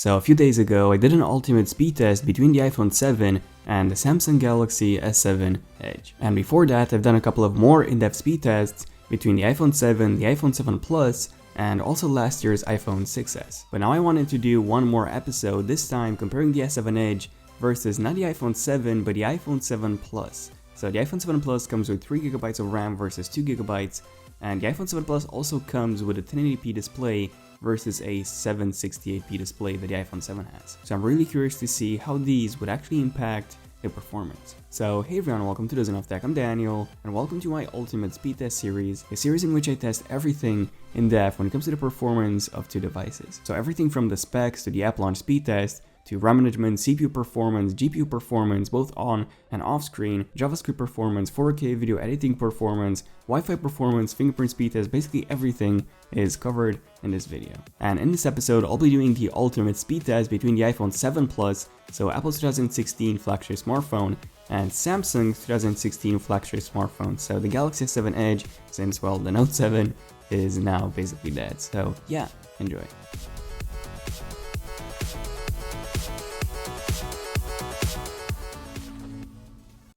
So a few days ago I did an ultimate speed test between the iPhone 7 and the Samsung Galaxy S7 Edge. And before that I've done a couple of more in-depth speed tests between the iPhone 7, the iPhone 7 Plus, and also last year's iPhone 6s. But now I wanted to do one more episode, this time comparing the S7 Edge versus not the iPhone 7 but the iPhone 7 Plus. So the iPhone 7 Plus comes with 3GB of RAM versus 2GB, and the iPhone 7 Plus also comes with a 1080p display versus a 768p display that the iPhone 7 has. So I'm really curious to see how these would actually impact the performance. So hey everyone, welcome to the ZONEofTECH, I'm Daniel, and welcome to my ultimate speed test series, a series in which I test everything in depth when it comes to the performance of two devices. So everything from the specs to the app launch speed test, to RAM management, CPU performance, GPU performance, both on and off screen, JavaScript performance, 4K video editing performance, Wi-Fi performance, fingerprint speed test, basically everything is covered in this video. And in this episode, I'll be doing the ultimate speed test between the iPhone 7 Plus, so Apple's 2016 flagship smartphone, and Samsung's 2016 flagship smartphone, so the Galaxy S7 Edge, since, well, the Note 7 is now basically dead. So yeah, enjoy.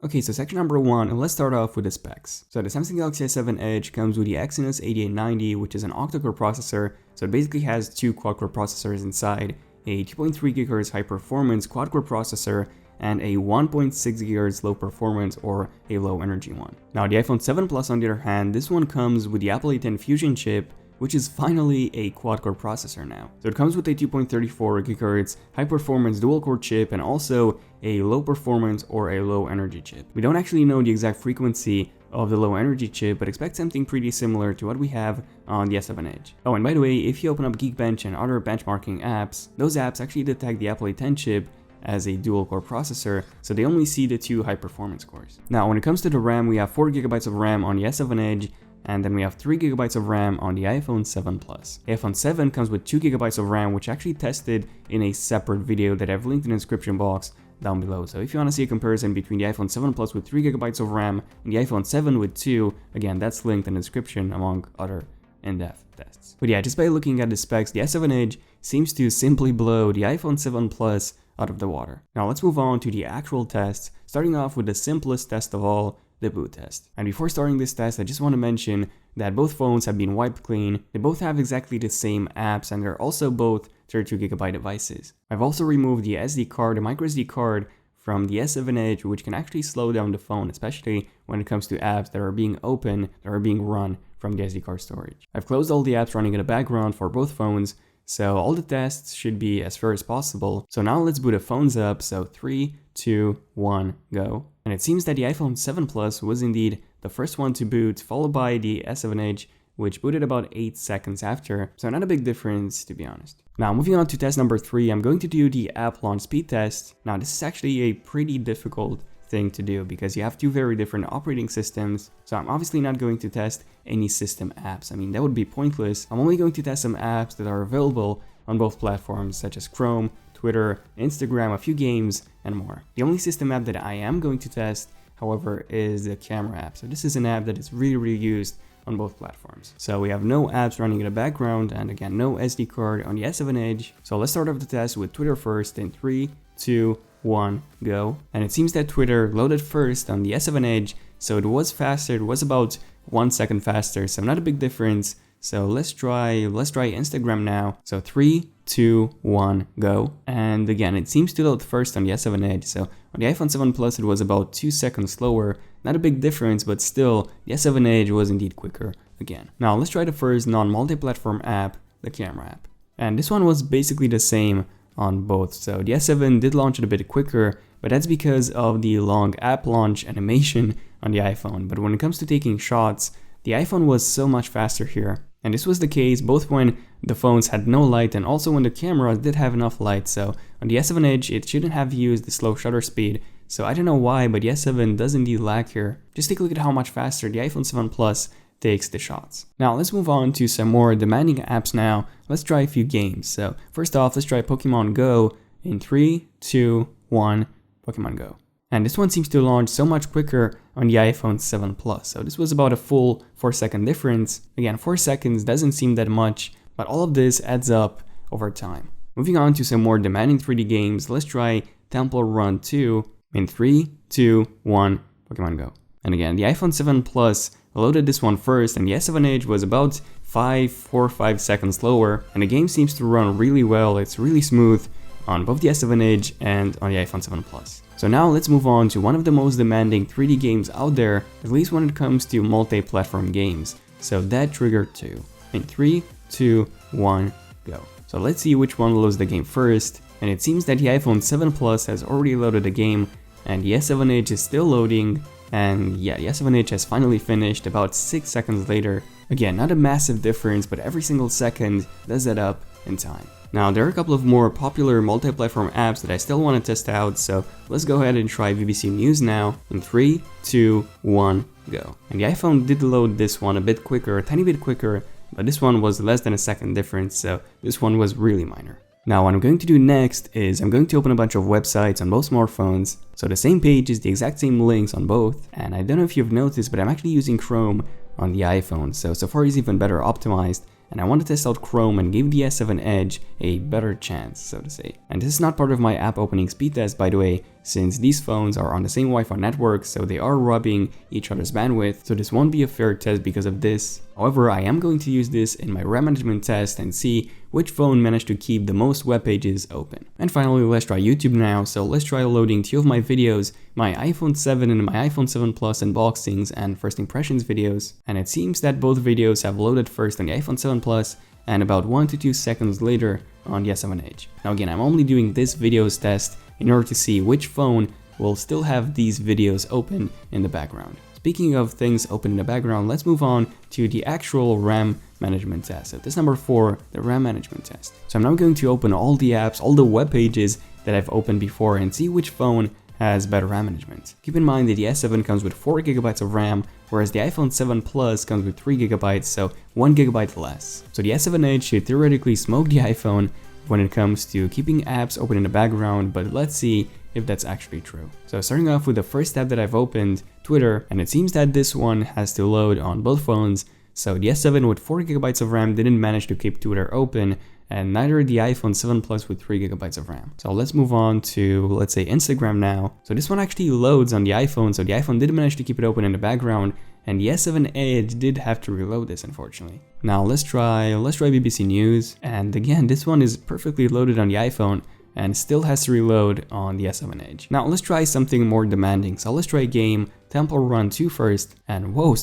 Okay, so section number one, and let's start off with the specs. So the Samsung Galaxy S7 Edge comes with the Exynos 8890, which is an octa-core processor, so it basically has two quad-core processors inside, a 2.3 GHz high-performance quad-core processor, and a 1.6 GHz low-performance or a low-energy one. Now the iPhone 7 Plus, on the other hand, this one comes with the Apple A10 Fusion chip, which is finally a quad-core processor now. So it comes with a 2.34 GHz high-performance dual-core chip and also a low-performance or a low-energy chip. We don't actually know the exact frequency of the low-energy chip, but expect something pretty similar to what we have on the S7 Edge. Oh, and by the way, if you open up Geekbench and other benchmarking apps, those apps actually detect the Apple A10 chip as a dual-core processor, so they only see the two high-performance cores. Now, when it comes to the RAM, we have 4GB of RAM on the S7 Edge, and then we have 3GB of RAM on the iPhone 7 Plus. The iPhone 7 comes with 2GB of RAM, which I actually tested in a separate video that I've linked in the description box down below. So if you want to see a comparison between the iPhone 7 Plus with 3GB of RAM and the iPhone 7 with 2, again, that's linked in the description among other in-depth tests. But yeah, just by looking at the specs, the S7 Edge seems to simply blow the iPhone 7 Plus out of the water. Now let's move on to the actual tests, starting off with the simplest test of all, the boot test. And before starting this test, I just want to mention that both phones have been wiped clean, they both have exactly the same apps, and they're also both 32GB devices. I've also removed the SD card, the micro SD card, from the S7 Edge, which can actually slow down the phone, especially when it comes to apps that are being opened, that are being run from the SD card storage. I've closed all the apps running in the background for both phones, so all the tests should be as fair as possible. So now let's boot the phones up, so 3, 2, 1, go. And it seems that the iPhone 7 Plus was indeed the first one to boot, followed by the S7 Edge, which booted about 8 seconds after, so not a big difference to be honest. Now moving on to test number 3, I'm going to do the app launch speed test. Now this is actually a pretty difficult thing to do because you have two very different operating systems, so I'm obviously not going to test any system apps. I mean, that would be pointless. I'm only going to test some apps that are available on both platforms such as Chrome, Twitter, Instagram, a few games, and more. The only system app that I am going to test, however, is the camera app. So this is an app that is really used on both platforms. So we have no apps running in the background, and again, no SD card on the S7 Edge. So let's start off the test with Twitter first in 3, 2, 1, go. And it seems that Twitter loaded first on the S7 Edge, so it was faster, it was about 1 second faster, so not a big difference. So let's try Instagram now. So 3, 2, 1, go. And again, it seems to load first on the S7 Edge. So on the iPhone 7 Plus, it was about 2 seconds slower. Not a big difference, but still, the S7 Edge was indeed quicker again. Now let's try the first non-multi-platform app, the camera app. And this one was basically the same on both. So the S7 did launch it a bit quicker, but that's because of the long app launch animation on the iPhone. But when it comes to taking shots, the iPhone was so much faster here. And this was the case both when the phones had no light and also when the camera did have enough light. So on the S7 Edge, it shouldn't have used the slow shutter speed. So I don't know why, but the S7 does indeed lag here. Just take a look at how much faster the iPhone 7 Plus takes the shots. Now let's move on to some more demanding apps now. Let's try a few games. So first off, let's try Pokemon Go in 3, 2, 1, Pokemon Go. And this one seems to launch so much quicker on the iPhone 7 Plus. So this was about a full 4-second difference. Again, 4 seconds doesn't seem that much, but all of this adds up over time. Moving on to some more demanding 3D games, let's try Temple Run 2 in 3, 2, 1, Pokemon Go. And again, the iPhone 7 Plus loaded this one first, and the S7 Edge was about 4 or 5 seconds slower, and the game seems to run really well. It's really smooth on both the S7 Edge and on the iPhone 7 Plus. So now let's move on to one of the most demanding 3D games out there, at least when it comes to multi-platform games. So Dead Trigger 2. In 3, 2, 1, go. So let's see which one loads the game first, and it seems that the iPhone 7 Plus has already loaded the game, and the S7 Edge is still loading, and yeah, the S7 Edge has finally finished about 6 seconds later. Again, not a massive difference, but every single second does add up in time. Now, there are a couple of more popular multi-platform apps that I still want to test out, so let's go ahead and try BBC News now. In 3, 2, 1, go. And the iPhone did load this one a bit quicker, a tiny bit quicker, but this one was less than a second difference, so this one was really minor. Now, what I'm going to do next is I'm going to open a bunch of websites on both smartphones. So the same page is the exact same links on both, and I don't know if you've noticed, but I'm actually using Chrome on the iPhone, so Safari is even better optimized. And I want to test out Chrome and give the S7 Edge a better chance, so to say. And this is not part of my app opening speed test, by the way, since these phones are on the same Wi-Fi network, so they are robbing each other's bandwidth, so this won't be a fair test because of this. However, I am going to use this in my RAM management test and see which phone managed to keep the most web pages open. And finally, let's try YouTube now. So let's try loading 2 of my videos, my iPhone 7 and my iPhone 7 Plus unboxings and first impressions videos. And it seems that both videos have loaded first on the iPhone 7 Plus and about 1 to 2 seconds later on the S7 Edge. Now again, I'm only doing this videos test in order to see which phone will still have these videos open in the background. Speaking of things open in the background, let's move on to the actual RAM management test. So this number 4, the RAM management test. So I'm now going to open all the apps, all the web pages that I've opened before and see which phone has better RAM management. Keep in mind that the S7 comes with 4 GB of RAM, whereas the iPhone 7 Plus comes with 3 GB, so 1 GB less. So the S7 Edge should theoretically smoke the iPhone when it comes to keeping apps open in the background, but let's see if that's actually true. So starting off with the first app that I've opened, Twitter, and it seems that this one has to load on both phones. So the S7 with 4 GB of RAM didn't manage to keep Twitter open, and neither the iPhone 7 Plus with 3 GB of RAM. So let's move on to, let's say, Instagram now. So this one actually loads on the iPhone, so the iPhone did manage to keep it open in the background, and the S7 Edge did have to reload this, unfortunately. Now let's try BBC News, and again, this one is perfectly loaded on the iPhone and still has to reload on the S7 Edge. Now let's try something more demanding. So let's try a game, Temple Run 2 first, and whoa,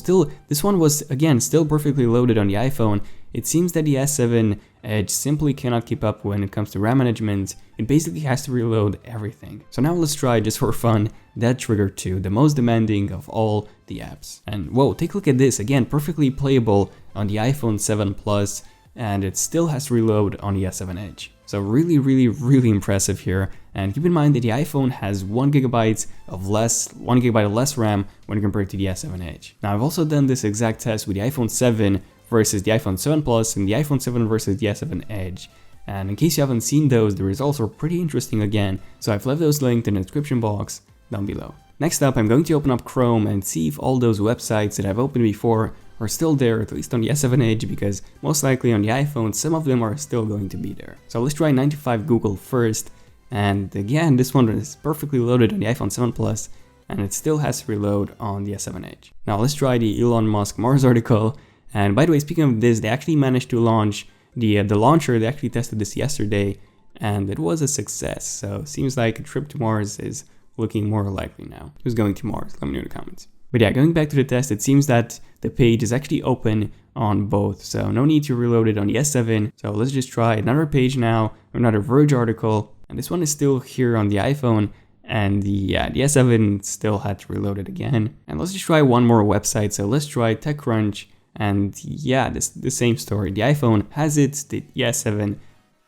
this one was, again, still perfectly loaded on the iPhone. It seems that the S7 Edge simply cannot keep up when it comes to RAM management. It basically has to reload everything. So now let's try, just for fun, Dead Trigger 2, the most demanding of all the apps. And whoa, take a look at this, again, perfectly playable on the iPhone 7 Plus, and it still has to reload on the S7 Edge. So really impressive here. And keep in mind that the iPhone has 1 GB less RAM when compared to the S7 Edge. Now I've also done this exact test with the iPhone 7 versus the iPhone 7 Plus and the iPhone 7 versus the S7 Edge. And in case you haven't seen those, the results are pretty interesting again. So I've left those linked in the description box down below. Next up, I'm going to open up Chrome and see if all those websites that I've opened before are still there, at least on the S7 Edge, because most likely on the iPhone, some of them are still going to be there. So let's try 95 Google first, and again, this one is perfectly loaded on the iPhone 7 Plus, and it still has to reload on the S7 Edge. Now let's try the Elon Musk Mars article, and by the way, speaking of this, they actually managed to launch the launcher. They actually tested this yesterday, and it was a success, so it seems like a trip to Mars is looking more likely now. Who's going to Mars? Let me know in the comments. But yeah, going back to the test, it seems that the page is actually open on both, so no need to reload it on the S7. So let's just try another page now, another Verge article, and this one is still here on the iPhone, and the S7 still had to reload it again. And let's just try one more website, so let's try TechCrunch, and yeah, the same story. The iPhone has it, the S7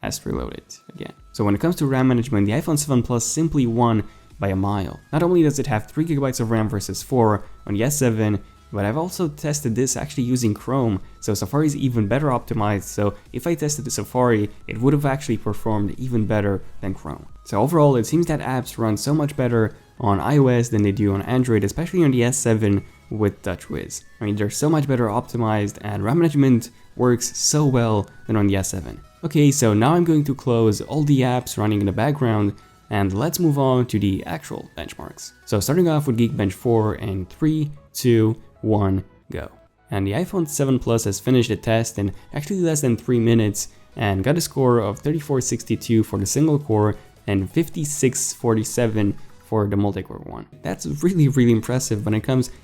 has to reload it again. So when it comes to RAM management, the iPhone 7 Plus simply won by a mile. Not only does it have 3 GB of RAM versus 4 on the S7, but I've also tested this actually using Chrome, so Safari is even better optimized, so if I tested the Safari, it would have actually performed even better than Chrome. So overall, it seems that apps run so much better on iOS than they do on Android, especially on the S7 with TouchWiz. I mean, they're so much better optimized, and RAM management works so well than on the S7. Okay, so now I'm going to close all the apps running in the background, and let's move on to the actual benchmarks. So starting off with Geekbench 4 in 3, 2, 1, go. And the iPhone 7 Plus has finished the test in actually less than 3 minutes and got a score of 3462 for the single core and 5647 for the multi-core one. That's really impressive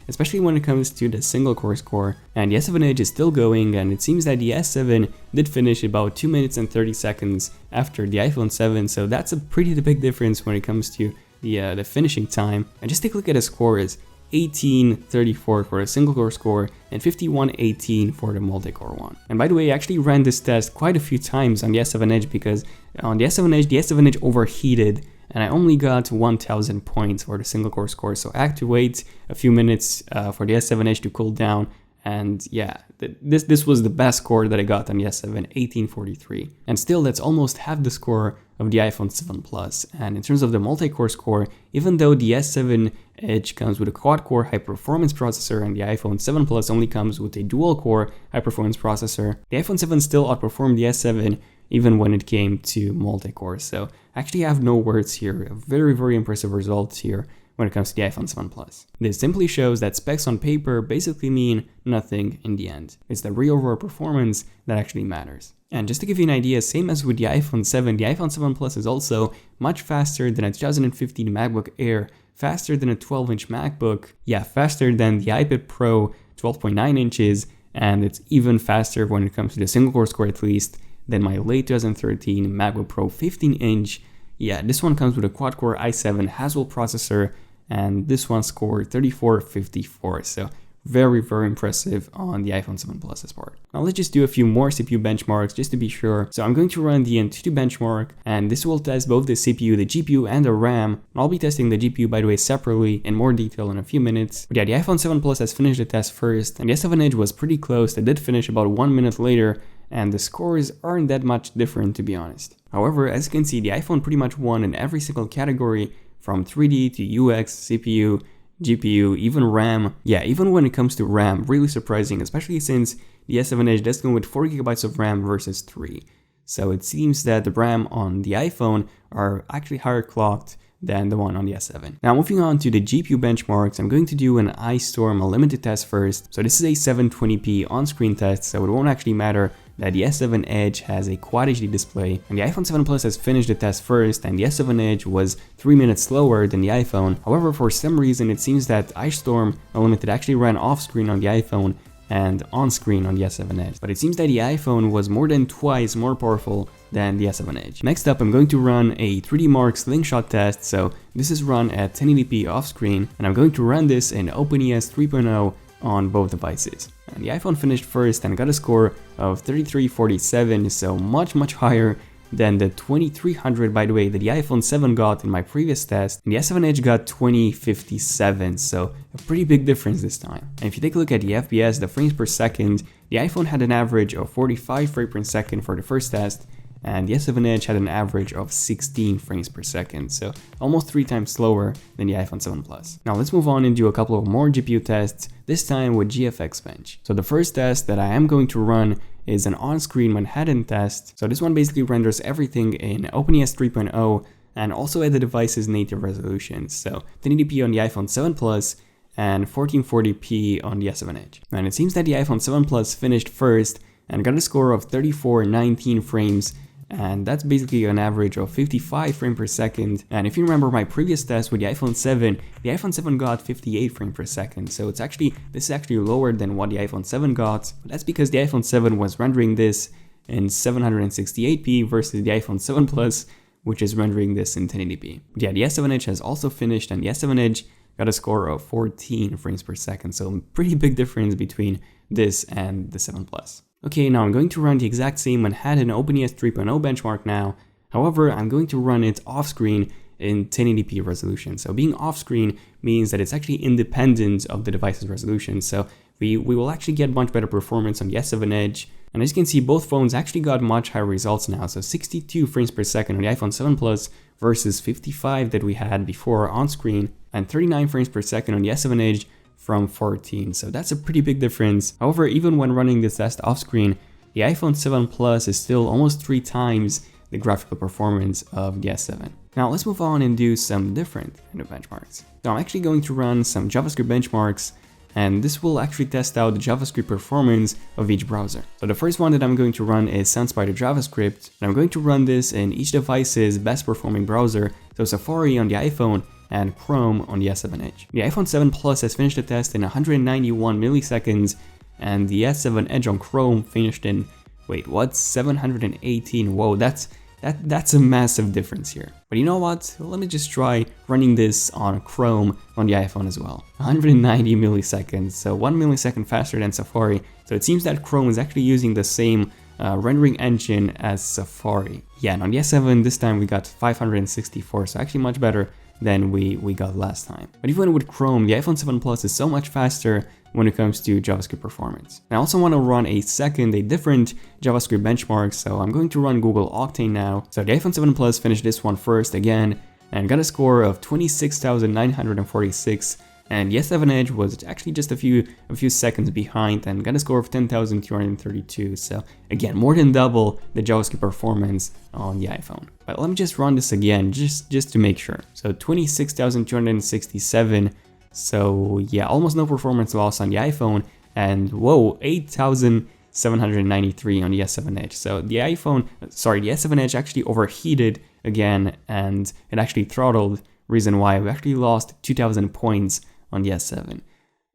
especially when it comes to the single core score. And the S7 Edge is still going, and it seems that the S7 did finish about 2 minutes and 30 seconds after the iPhone 7, so that's a pretty big difference when it comes to the finishing time. And just take a look at the scores. 1834 for the single core score and 5118 for the multi-core one. And by the way, I actually ran this test quite a few times on the S7 Edge because on the S7 Edge overheated and I only got 1000 points for the single core score, so I had to wait a few minutes for the S7 Edge to cool down. And yeah, this was the best score that I got on the S7, 1843. And still, that's almost half the score of the iPhone 7 Plus. And in terms of the multi-core score, even though the S7 Edge comes with a quad-core high-performance processor and the iPhone 7 Plus only comes with a dual-core high-performance processor, the iPhone 7 still outperformed the S7 even when it came to multi-core. So actually I have no words here. Very impressive results here when it comes to the iPhone 7 Plus. This simply shows that specs on paper basically mean nothing in the end. It's the real world performance that actually matters. And just to give you an idea, same as with the iPhone 7, the iPhone 7 Plus is also much faster than a 2015 MacBook Air, faster than a 12-inch MacBook, faster than the iPad Pro 12.9 inches, and it's even faster when it comes to the single core score at least than my late 2013 MacBook Pro 15-inch. Yeah, this one comes with a quad-core i7 Haswell processor, and this one scored 3454, so very impressive on the iPhone 7 Plus's part. Now let's just do a few more CPU benchmarks just to be sure. So I'm going to run the NT2 Benchmark, and this will test both the CPU, the GPU, and the RAM. And I'll be testing the GPU, by the way, separately in more detail in a few minutes. But yeah, the iPhone 7 Plus has finished the test first, and the S7 Edge was pretty close. They did finish about 1 minute later, and the scores aren't that much different, to be honest. However, as you can see, the iPhone pretty much won in every single category, from 3D to UX, CPU, GPU, even RAM. Yeah, even when it comes to RAM, really surprising, especially since the S7 Edge does come with 4GB of RAM versus 3. So it seems that the RAM on the iPhone are actually higher clocked than the one on the S7. Now moving on to the GPU benchmarks, I'm going to do an iStorm limited test first. So this is a 720p on-screen test, so it won't actually matter that the S7 Edge has a Quad HD display, and the iPhone 7 Plus has finished the test first, and the S7 Edge was 3 minutes slower than the iPhone. However, for some reason, it seems that iStorm Unlimited actually ran off-screen on the iPhone and on-screen on the S7 Edge. But it seems that the iPhone was more than twice more powerful than the S7 Edge. Next up, I'm going to run a 3D Mark slingshot test. So this is run at 1080p off-screen, and I'm going to run this in OpenES 3.0 on both devices. And the iPhone finished first and got a score of 3347, so much higher than the 2300, by the way, that the iPhone 7 got in my previous test. And the S7 Edge got 2057, so a pretty big difference this time. And if you take a look at the FPS, the frames per second, the iPhone had an average of 45 frames per second for the first test, and the S7 Edge had an average of 16 frames per second, so almost 3 times slower than the iPhone 7 Plus. Now let's move on and do a couple of more GPU tests, this time with Geekbench. So the first test that I am going to run is an on-screen Manhattan test. So this one basically renders everything in OpenES 3.0 and also at the device's native resolution. So 1080p on the iPhone 7 Plus and 1440p on the S7 Edge. And it seems that the iPhone 7 Plus finished first and got a score of 3419 frames, and that's basically an average of 55 frames per second. And if you remember my previous test with the iPhone 7 got 58 frames per second, so this is actually lower than what the iPhone 7 got. But that's because the iPhone 7 was rendering this in 768p versus the iPhone 7 Plus, which is rendering this in 1080p. But yeah, the S7 Edge has also finished, and the S7 Edge got a score of 14 frames per second, so a pretty big difference between this and the 7 Plus. Okay, now I'm going to run the exact same Manhattan OpenES 3.0 benchmark now. However, I'm going to run it off-screen in 1080p resolution. So being off-screen means that it's actually independent of the device's resolution. So we will actually get much better performance on the S7 Edge. And as you can see, both phones actually got much higher results now. So 62 frames per second on the iPhone 7 Plus versus 55 that we had before on screen, and 39 frames per second on the S7 Edge from 14. So that's a pretty big difference. However, even when running this test off screen, the iPhone 7 Plus is still almost 3 times the graphical performance of the S7. Now let's move on and do some different kind of benchmarks. So I'm actually going to run some JavaScript benchmarks, and this will actually test out the JavaScript performance of each browser. So the first one that I'm going to run is SunSpider JavaScript, and I'm going to run this in each device's best performing browser, so Safari on the iPhone and Chrome on the S7 Edge. The iPhone 7 Plus has finished the test in 191 milliseconds, and the S7 Edge on Chrome finished in, wait, what, 718? Whoa, that's a massive difference here. But you know what? Let me just try running this on Chrome on the iPhone as well. 190 milliseconds, so 1 millisecond faster than Safari. So it seems that Chrome is actually using the same rendering engine as Safari. Yeah, and on the S7 this time we got 564, so actually much better than we got last time. But even with Chrome, the iPhone 7 Plus is so much faster when it comes to JavaScript performance. I also want to run a different JavaScript benchmark, so I'm going to run Google Octane now. So the iPhone 7 Plus finished this one first again, and got a score of 26,946, and the S7 Edge was actually just a few seconds behind and got a score of 10,232. So again, more than double the JavaScript performance on the iPhone. But let me just run this again, just to make sure. So 26,267. So yeah, almost no performance loss on the iPhone, and whoa, 8,793 on the S7 Edge. So the S7 Edge actually overheated again, and it actually throttled, reason why we actually lost 2,000 points on the S7.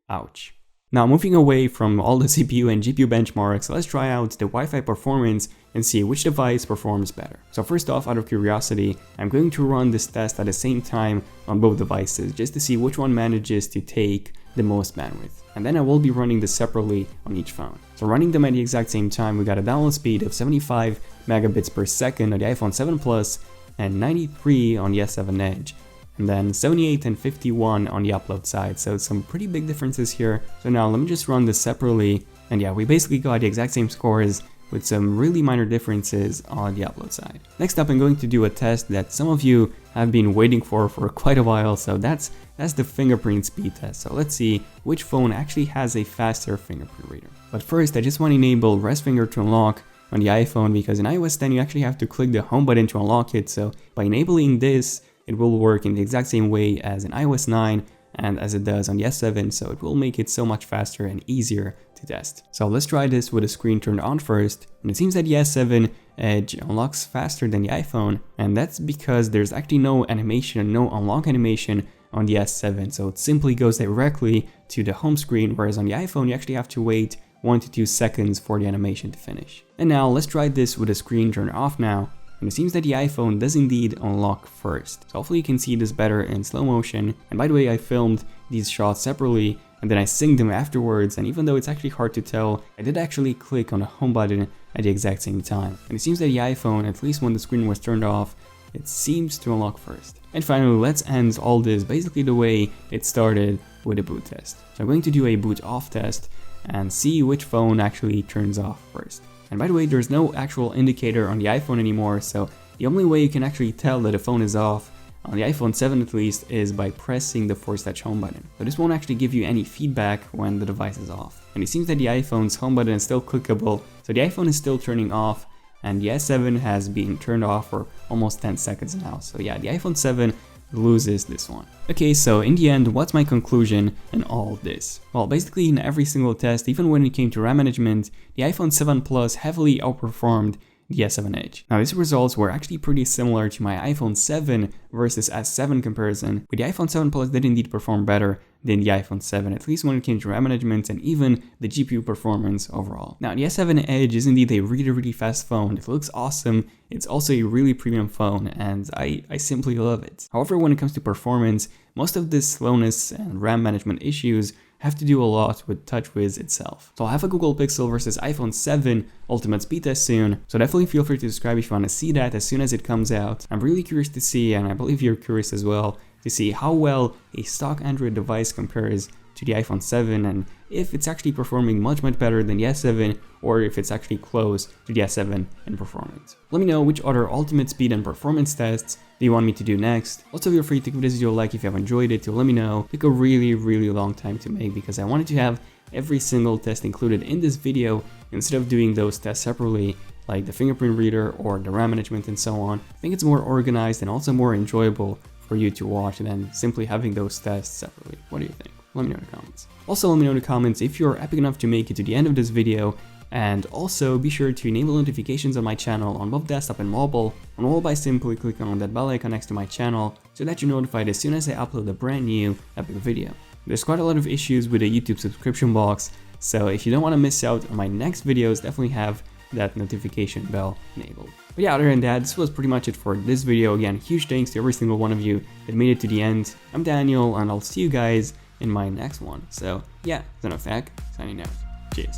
Ouch. Now moving away from all the CPU and GPU benchmarks, let's try out the Wi-Fi performance and see which device performs better. So first off, out of curiosity, I'm going to run this test at the same time on both devices just to see which one manages to take the most bandwidth. And then I will be running this separately on each phone. So running them at the exact same time, we got a download speed of 75 megabits per second on the iPhone 7 Plus and 93 on the S7 Edge. And then 78 and 51 on the upload side, so some pretty big differences here. So now let me just run this separately, and yeah, we basically got the exact same scores with some really minor differences on the upload side. Next up, I'm going to do a test that some of you have been waiting for quite a while, so that's the fingerprint speed test. So let's see which phone actually has a faster fingerprint reader. But first, I just want to enable rest finger to unlock on the iPhone, because in iOS 10 you actually have to click the home button to unlock it, so by enabling this, it will work in the exact same way as in iOS 9 and as it does on the S7, so it will make it so much faster and easier to test. So let's try this with the screen turned on first, and it seems that the S7 Edge unlocks faster than the iPhone, and that's because there's actually no animation, no unlock animation on the S7, so it simply goes directly to the home screen, whereas on the iPhone you actually have to wait 1 to 2 seconds for the animation to finish. And now let's try this with the screen turned off now. And it seems that the iPhone does indeed unlock first. So hopefully you can see this better in slow motion. And by the way, I filmed these shots separately and then I synced them afterwards, and even though it's actually hard to tell, I did actually click on the home button at the exact same time. And it seems that the iPhone, at least when the screen was turned off, it seems to unlock first. And finally, let's end all this basically the way it started, with a boot test. So I'm going to do a boot off test and see which phone actually turns off first. And by the way, there's no actual indicator on the iPhone anymore, so the only way you can actually tell that a phone is off, on the iPhone 7 at least, is by pressing the Force Touch home button. So this won't actually give you any feedback when the device is off. And it seems that the iPhone's home button is still clickable, so the iPhone is still turning off, and the S7 has been turned off for almost 10 seconds now. So yeah, the iPhone 7 loses this one. Okay, so in the end, what's my conclusion in all of this? Well, basically in every single test, even when it came to RAM management, the iPhone 7 Plus heavily outperformed the S7 Edge. Now these results were actually pretty similar to my iPhone 7 versus S7 comparison, but the iPhone 7 Plus did indeed perform better than the iPhone 7, at least when it came to RAM management and even the GPU performance overall. Now the S7 Edge is indeed a really fast phone. It looks awesome. It's also a really premium phone, and I simply love it. However, when it comes to performance, most of this slowness and RAM management issues have to do a lot with TouchWiz itself. So I'll have a Google Pixel versus iPhone 7 Ultimate Speed Test soon, so definitely feel free to subscribe if you want to see that as soon as it comes out. I'm really curious to see, and I believe you're curious as well, to see how well a stock Android device compares to the iPhone 7 and if it's actually performing much better than the S7, or if it's actually close to the S7 in performance. Let me know which other ultimate speed and performance tests do you want me to do next. Also feel free to give this video a like if you have enjoyed it, to let me know. It took a really long time to make because I wanted to have every single test included in this video instead of doing those tests separately, like the fingerprint reader or the RAM management and so on. I think it's more organized and also more enjoyable for you to watch than simply having those tests separately. What do you think? Let me know in the comments. Also, let me know in the comments if you're epic enough to make it to the end of this video, and also be sure to enable notifications on my channel on both desktop and mobile, by simply clicking on that bell icon next to my channel so that you're notified as soon as I upload a brand new epic video. There's quite a lot of issues with the YouTube subscription box, so if you don't want to miss out on my next videos, definitely have that notification bell enabled. But yeah, other than that, this was pretty much it for this video. Again, huge thanks to every single one of you that made it to the end. I'm Daniel, and I'll see you guys in my next one. So yeah, ZONEofTECH signing out. Cheers.